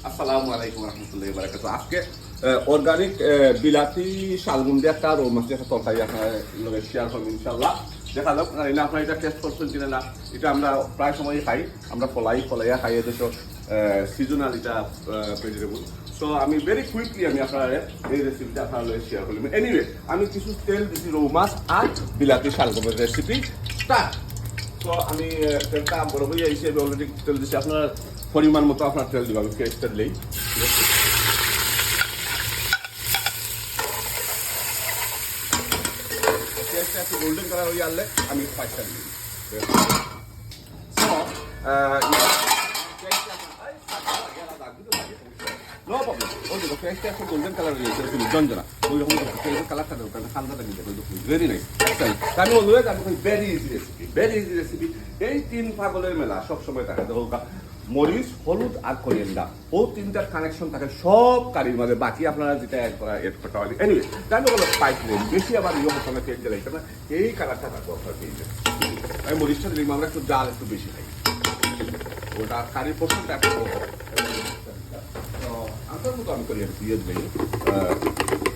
আসসালামু আলাইকুম রহমতুল্লাহি ওয়া বারাকাতুহু। আজকে অর্গানিক বিলাতি শালগম দিয়ে একটা রৌ মাছ একটা তরকারি আপনার লগে শেয়ার করবো ইনশাল্লাহ। দেখা যাক না আপনার এটা টেস্ট করছেন কিনা না। এটা আমরা প্রায় সময়ই খাই, আমরা ফলাইয়া খাই, এদেশ সিজনাল এটা ভেজিটেবল। সো আমি ভেরি কুইকলি আমি আপনার এই রেসিপিটা আপনার লগে শেয়ার করলাম। এনিওয়ে আমি কিছু তেল দিচ্ছি রৌ মাছ আর বিলাতি শালগমের রেসিপি স্টার্ট। তো আমি তেলটা বড় হয়ে হিসেবে অলরেডি তেল দিচ্ছি, আপনার পরিমাণ মতো আপনার তেল দিব, আমি ফ্রেশ তেল দিই। ফ্রেশটা একটু গোল্ডেন কালার হয়ে আসলে আমি ফাইভটা দিই। নো প্রবলেম, ওই দেখো ফ্রেশটা একটু গোল্ডেন কালার হয়ে গেছে, জঞ্জনা ওই রকম কালারটা দেবো, কারণ ঠান্ডাটা নিতে ভেরি নাইস। আমি অলওয়েজ আমি ভেরি ইজি রেসিপি। এই তিন পাগলের মেলা সবসময় থাকে, দেখো মরিচ, হলুদ আর কোরিয়েন্ডার, ও তিনটার কানেকশন থাকে সব কারির মাঝে, বাকি আপনারা যেটা অ্যাড করতে পারেন। এনিওয়ে আমি বলো স্পাইস নেই বেশি, আবার ইয়ে হতো না, তেল জ্বালাইতে না, এই কালারটা থাকবো আপনার পেয়ে। আমি মরিচটা দিলাম, আমরা একটু জাল একটু বেশি খাই, ওটা কারির পোর্শনটা একটু আসার মতো আমি করি দিয়ে দিই।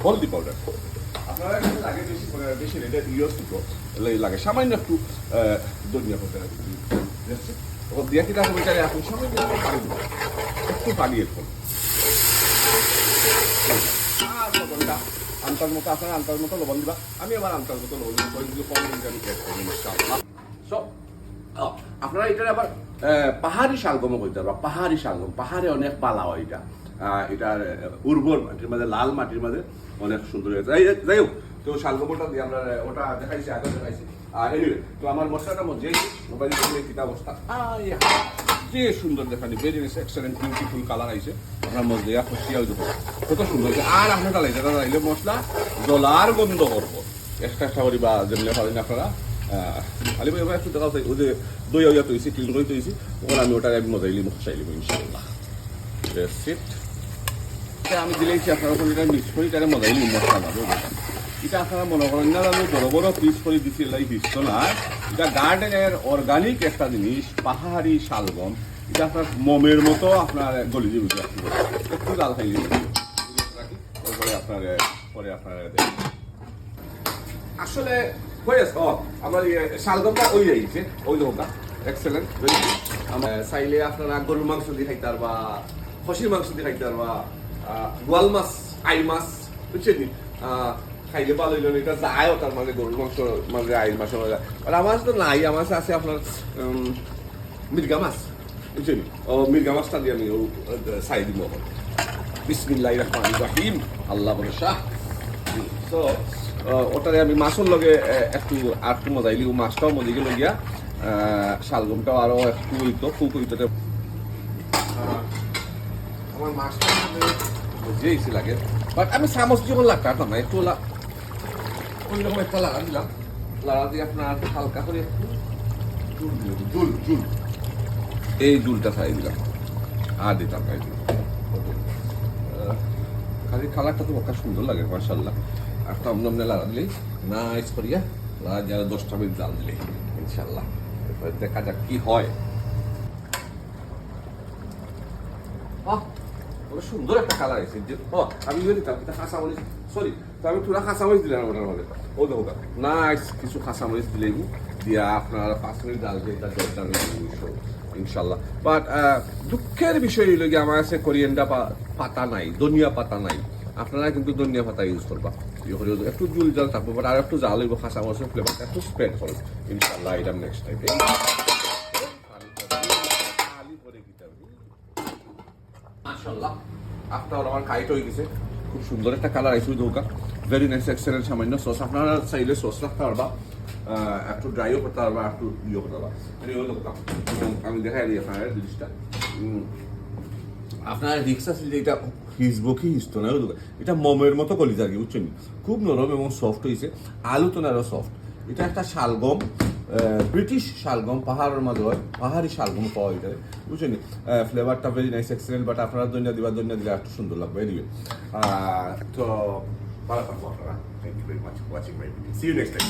হলদি পাউডার আপনারা লাগে বেশি রেটে লাগে, সামান্য একটু ধনিয়া পাউডার দিয়ে কি রাখবো, এটা এখন সামান্য একটু পানি এর ফল আর লবণটা আনতার মতো, আপনারা আনতার মতো লবণ দিবা, আমি আবার আনতার মতো লবণ দিব, কম দিন আমি অ্যাড করবো ইনশাআল্লাহ। সব আপনারা এটা আবার পাহাড়ি শালগমও করতে পারবা, পাহাড়ি শালগম, পাহাড়ে অনেক পালা হয় এটা, এটার উর্বর মাটির মাঝে, লাল মাটির মাঝে অনেক সুন্দর হয়েছে। যাই হোক, তো শালগমটা দিয়ে আমরা ওটা দেখাইছি, আগে দেখাইছি। এনিওয়ে তো আমার মশলাটা মধ্যে মোবাইল কিতা অবস্থা যে সুন্দর দেখানি, ভেরি এক্সেলেন্ট বিউটিফুল কালার আইছে আপনার মধ্যে, খুশিয়াও দেবো কত সুন্দর হয়েছে। আর আপনার ডালাইছে ডালাইলে মশলা জলার গন্ধ করবো এক্সট্রা করি বা যেমনি পারেন আপনারা। খালি এবার একটু দেখা ওই যে দই হইয়া তৈছি, ক্লিন করে তৈছি, ওখানে আমি ওটা আমি মজাই লিব, খসাই লিব ইনশাআল্লাহ। আমি দিলেছি আপনারা ওখানে এটা মিক্স করি, তাহলে মজাই লিব মশলা যাবে। এটা আপনারা মনে করেন না আমি বড় বড় পিস করে দিচ্ছি, এই পিসটা না, এটা গার্ডেনের অর্গানিক একটা জিনিস, পাহাড়ি শালগম। এটা আপনার মোমের মতো আপনার গলি দিয়ে বুঝে একটু জাল খাইলে তারপরে আপনার আসলে হয়েছে আমার শালগমটা ওই যাইছে, ওই লোকটা এক্সেলেন্ট। চাইলে আপনারা গরুর মাংস দিয়ে খাইতে পারবা, খসির মাংস দিয়ে খাইতে পারবা, গোয়াল মাছ, আইল মাছ, বুঝছেন খাইলে ভালো হইল। এটা যায়ও তার মানে গরুর মাংস মানে আইল মাছ আর আমার তো নাই, আমার আছে আপনার মির্গা মাছ, বুঝছেন। ও মির্গা মাছটা দিয়ে আমি চাই দিব এখন। বিসমিল্লাহির রহমানির রহিম, আল্লাহ ভরসা। তো ওটারে আমি মাছের লগে একটু আর একটু মজাই লিব, মাছটাও মজে গেল গিয়া, শালগমটাও আরো একটু হইতো খুব হইতো। আমার মাছটা বুঝেইছি লাগে, বাট আমি চামচ যখন লাগতাম না, একটু ওই রকম একটা লাগা দিলাম, লাগা দিয়ে আপনার হালকা করে জুল এই জুলটা খাই দিলাম আর দিতাম না। খালি কালারটা তো একটা সুন্দর লাগে মাশাআল্লাহ। একটা অমনে লাগা দিলেই নাইস করিয়া লাগা যারা 10টা মিনিট জাল দিলে ইনশাআল্লাহ, দেখা যাক কি হয়। সুন্দর একটা কালার আছে যে আমি দিতাম এটা কাঁচামরিচ, সরি তো আমি পুরা কাঁচামরিচ দিলাম ওটার মধ্যে, ও দেখো নাইস কিছু কাঁচামরিচ দিলে দিয়া আপনার 5 মিনিট ডাল দিয়ে এটা জর্দার ইনশাল্লাহ। বাট দুঃখের বিষয় হইল গিয়ে আমার কাছে কোরিয়েন্ডার পাতা নাই, ধনিয়া পাতা নাই। আপনারা কিন্তু ধনিয়া পাতা ইউজ করবা, একটু জুল জাল থাকবো, বাট আর একটু জাল হইব, কাঁচামরিচের ফ্লেভারটা একটু স্প্রেড করো ইনশাল্লাহ। এটা নেক্সট টাইম মাশাআল্লাহ আপনার আমার কাইট হয়ে গেছে, খুব সুন্দর একটা কালার আইসি দৌকা, ভেরি নাইস এক্সেলেন্ট। সামান্য সস আপনারা চাইলে সস রাখতে পারবা, একটু ড্রাইও করতে পারবা, একটু ইয়ে করতে পারবা। আমি দেখাই দিই আপনার জিনিসটা, আপনার রিক্স আছে যে এটা হিসবো কি হিসতো না, এটা মোমের মতো কলিজ আর কি, বুঝছেন, খুব নরম এবং সফট হয়েছে, আলু তো না সফট। এটা একটা শালগম, ব্রিটিশ শালগম, পাহাড়ের মাঝে হয়, পাহাড়ি শালগম পাওয়া যায়, বুঝছেন। ফ্লেভারটা ভেরি নাইস এক্সেলেন্ট, বাট আপনারা ধনিয়া দিলে একটু সুন্দর লাগবে। এনিওয়ে তো ভালো থাকবো আপনারা, thank you very much watching my video, see you next time.